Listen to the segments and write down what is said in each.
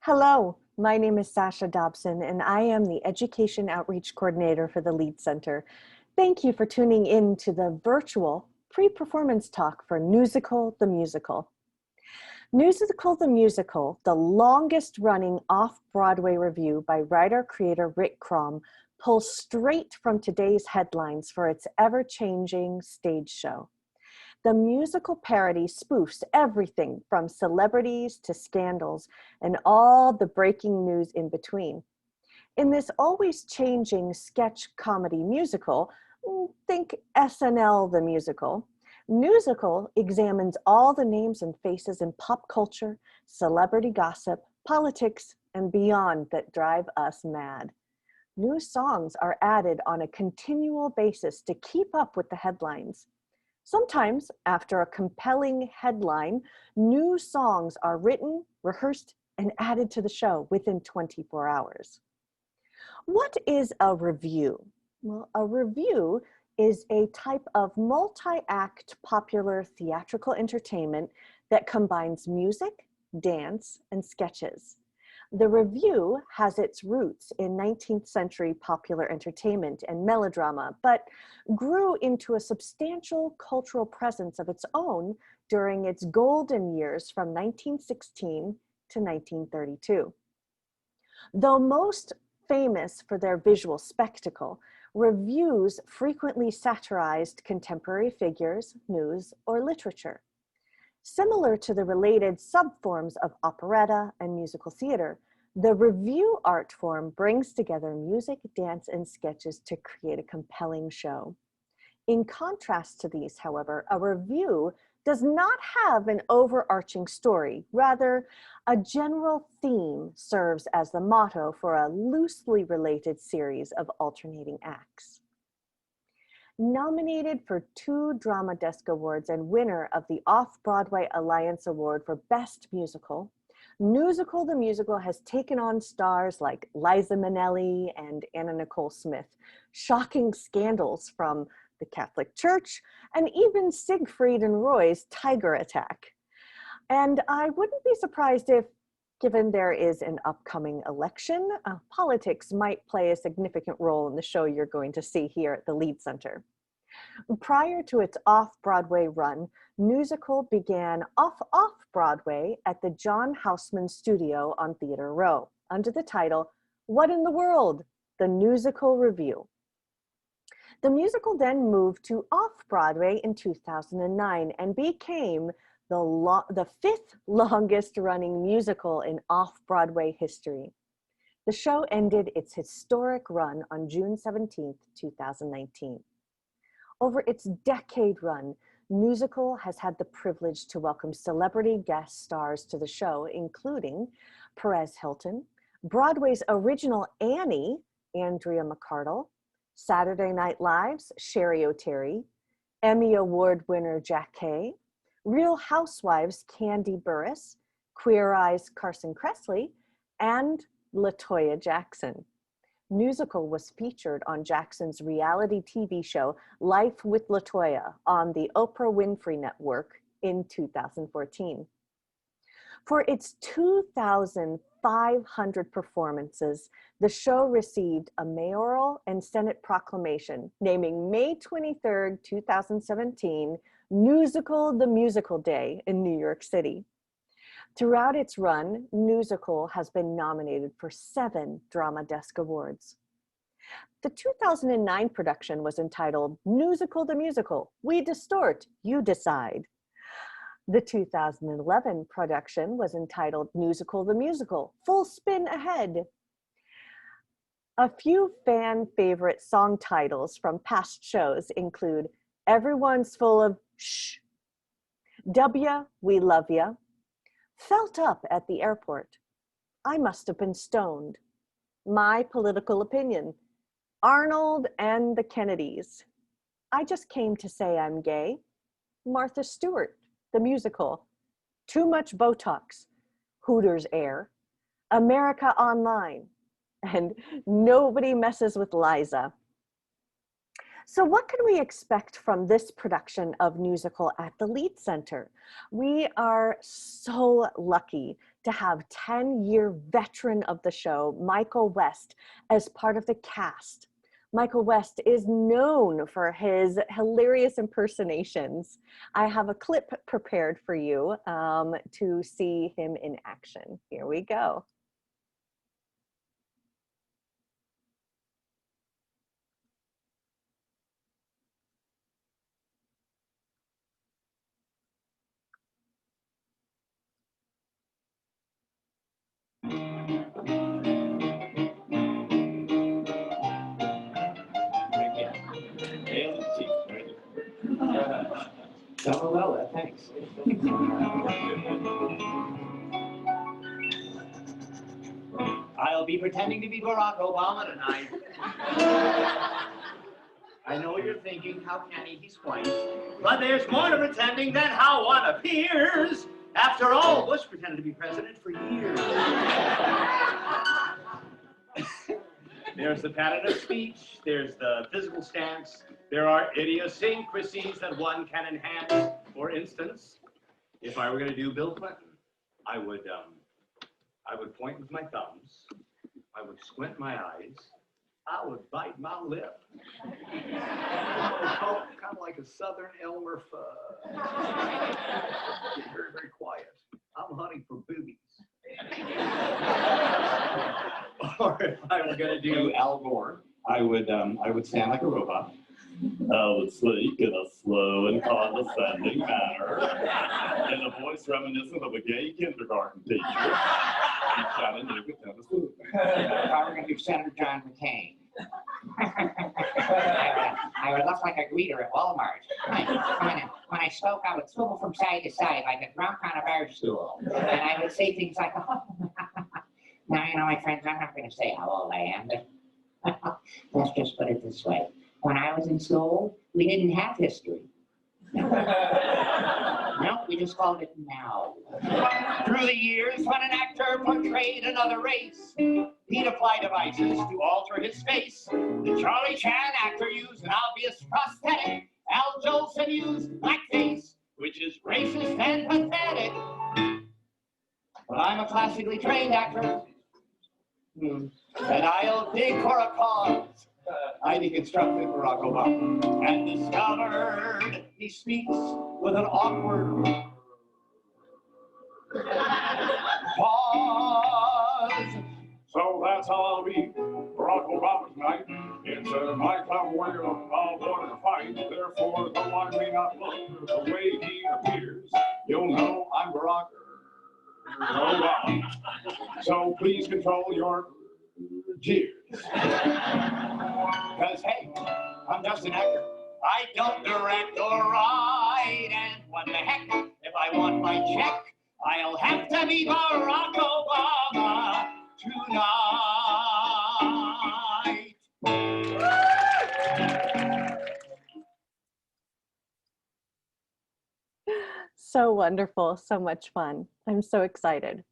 Hello, my name is Sasha Dobson, and I am the Education Outreach Coordinator for the Lead Center. Thank you for tuning in to the virtual pre-performance talk for NEWSical the Musical. NEWSical the Musical, the longest running off-Broadway review by writer-creator Rick Crom, pulls straight from today's headlines for its ever-changing stage show. The musical parody spoofs everything from celebrities to scandals and all the breaking news in between. In this always changing sketch comedy musical, think SNL the musical, NEWSical examines all the names and faces in pop culture, celebrity gossip, politics, and beyond that drive us mad. New songs are added on a continual basis to keep up with the headlines. Sometimes, after a compelling headline, new songs are written, rehearsed, and added to the show within 24 hours. What is a review? Well, a review is a type of multi-act popular theatrical entertainment that combines music, dance, and sketches. The review has its roots in 19th century popular entertainment and melodrama, but grew into a substantial cultural presence of its own during its golden years from 1916 to 1932. Though most famous for their visual spectacle, reviews frequently satirized contemporary figures, news, or literature. Similar to the related subforms of operetta and musical theater, the review art form brings together music, dance, and sketches to create a compelling show. In contrast to these, however, a review does not have an overarching story. Rather, a general theme serves as the motto for a loosely related series of alternating acts. Nominated for 2 Drama Desk Awards and winner of the Off-Broadway Alliance Award for Best Musical, NEWSical the Musical has taken on stars like Liza Minnelli and Anna Nicole Smith, shocking scandals from the Catholic Church, and even Siegfried and Roy's Tiger Attack. And I wouldn't be surprised if, given there is an upcoming election, politics might play a significant role in the show you're going to see here at the Lead Center. Prior to its off-Broadway run, NEWSical began off-Broadway at the John Houseman Studio on Theater Row under the title, What in the World? The NEWSical Review. The musical then moved to off-Broadway in 2009 and became the 5th longest running musical in off-Broadway history. The show ended its historic run on June 17, 2019. Over its decade run, NEWSical has had the privilege to welcome celebrity guest stars to the show, including Perez Hilton, Broadway's original Annie, Andrea McArdle, Saturday Night Live's Sherry O'Terry, Emmy Award winner Jack Kay, Real Housewives' Candy Burris, Queer Eye's Carson Kressley, and LaToya Jackson. NEWSical was featured on Jackson's reality TV show Life with LaToya on the Oprah Winfrey Network in 2014. For its 2,500 performances, the show received a mayoral and Senate proclamation naming May 23, 2017, NEWSical the Musical Day in New York City. Throughout its run, NEWSical has been nominated for 7 Drama Desk Awards. The 2009 production was entitled NEWSical the Musical, We Distort, You Decide. The 2011 production was entitled NEWSical the Musical, Full Spin Ahead. A few fan favorite song titles from past shows include Everyone's Full of Shh, W, We Love Ya, Felt Up at the Airport, I Must Have Been Stoned, My Political Opinion, Arnold and the Kennedys, I Just Came to Say I'm Gay, Martha Stewart, the Musical, Too Much Botox, Hooters Air, America Online, and Nobody Messes with Liza. So what can we expect from this production of NEWSical at the Lead Center? We are so lucky to have 10-year veteran of the show, Michael West, as part of the cast. Michael West is known for his hilarious impersonations. I have a clip prepared for you to see him in action. Here we go. Well, thanks. I'll be pretending to be Barack Obama tonight. I know what you're thinking, how can he? He's white. But there's more to pretending than how one appears. After all, Bush pretended to be president for years. There's the pattern of speech, there's the physical stance, there are idiosyncrasies that one can enhance. For instance, if I were going to do Bill Clinton, I would point with my thumbs, I would squint my eyes, I would bite my lip. Kind of like a Southern Elmer Fudd. Very, very quiet. I'm hunting for boobies. Or if I were going to do Al Gore, I would stand like a robot. I would speak in a slow and condescending manner, in a voice reminiscent of a gay kindergarten teacher. If I were going to do Senator John McCain, I would look like a greeter at Walmart. When I spoke, I would swivel from side to side like a drunk on a bar stool. And I would say things like, now, you know, my friends, I'm not going to say how old I am, but let's just put it this way. When I was in school, we didn't have history. No, we just called it now. Through the years, when an actor portrayed another race, he'd apply devices to alter his face. The Charlie Chan actor used an obvious prosthetic. Al Jolson used blackface, which is racist and pathetic. But I'm a classically trained actor, and I'll dig for a cause. I deconstructed Barack Obama and discovered he speaks with an awkward pause. So that's how I'll be Barack Obama tonight. It's my clever way of avoiding a fight. Therefore, though I may not look the way he appears, you'll know I'm Barack Obama. So please control your jeers. Because, hey, I'm just an actor. I don't direct or write. And what the heck, if I want my check, I'll have to be Barack Obama tonight. So wonderful, so much fun. I'm so excited.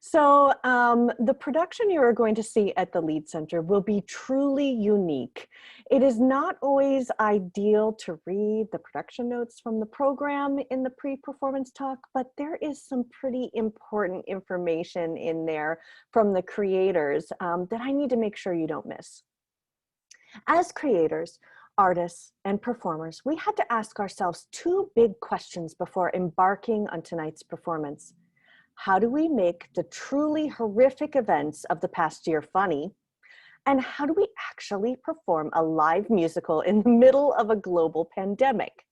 So the production you are going to see at the Lead Center will be truly unique. It is not always ideal to read the production notes from the program in the pre-performance talk, but there is some pretty important information in there from the creators that I need to make sure you don't miss. As creators, artists, and performers, we had to ask ourselves two big questions before embarking on tonight's performance. How do we make the truly horrific events of the past year funny? And how do we actually perform a live musical in the middle of a global pandemic?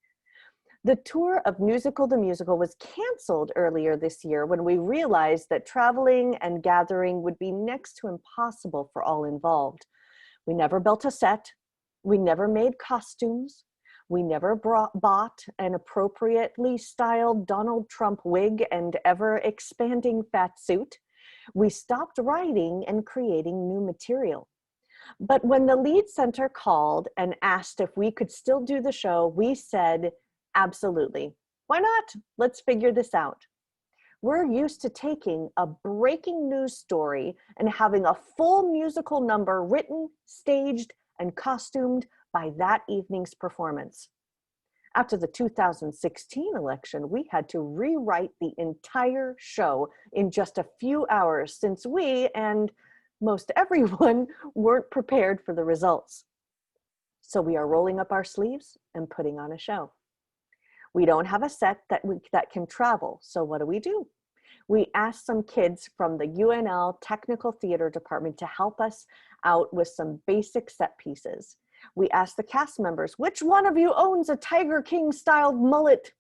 The tour of NEWSical the Musical was canceled earlier this year when we realized that traveling and gathering would be next to impossible for all involved. We never built a set. We never made costumes. We never bought an appropriately styled Donald Trump wig and ever-expanding fat suit. We stopped writing and creating new material. But when the Lead Center called and asked if we could still do the show, we said, absolutely. Why not? Let's figure this out. We're used to taking a breaking news story and having a full musical number written, staged, and costumed by that evening's performance. After the 2016 election, we had to rewrite the entire show in just a few hours since we, and most everyone, weren't prepared for the results. So we are rolling up our sleeves and putting on a show. We don't have a set that can travel, so what do? We asked some kids from the UNL Technical Theater Department to help us out with some basic set pieces. We asked the cast members, which one of you owns a Tiger King styled mullet?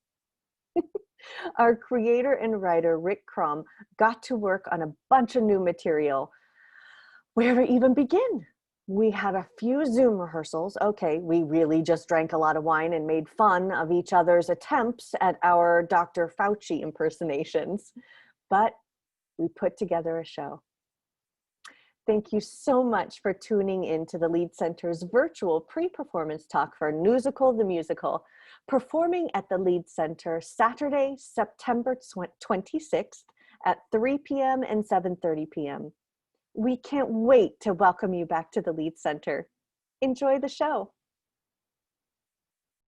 Our creator and writer, Rick Crum, got to work on a bunch of new material. Where to even begin? We had a few Zoom rehearsals. Okay, we really just drank a lot of wine and made fun of each other's attempts at our Dr. Fauci impersonations, but we put together a show. Thank you so much for tuning in to the Lead Center's virtual pre-performance talk for NEWSical the Musical, performing at the Lead Center Saturday, September 26th at 3 p.m. and 7:30 p.m. We can't wait to welcome you back to the Lead Center. Enjoy the show.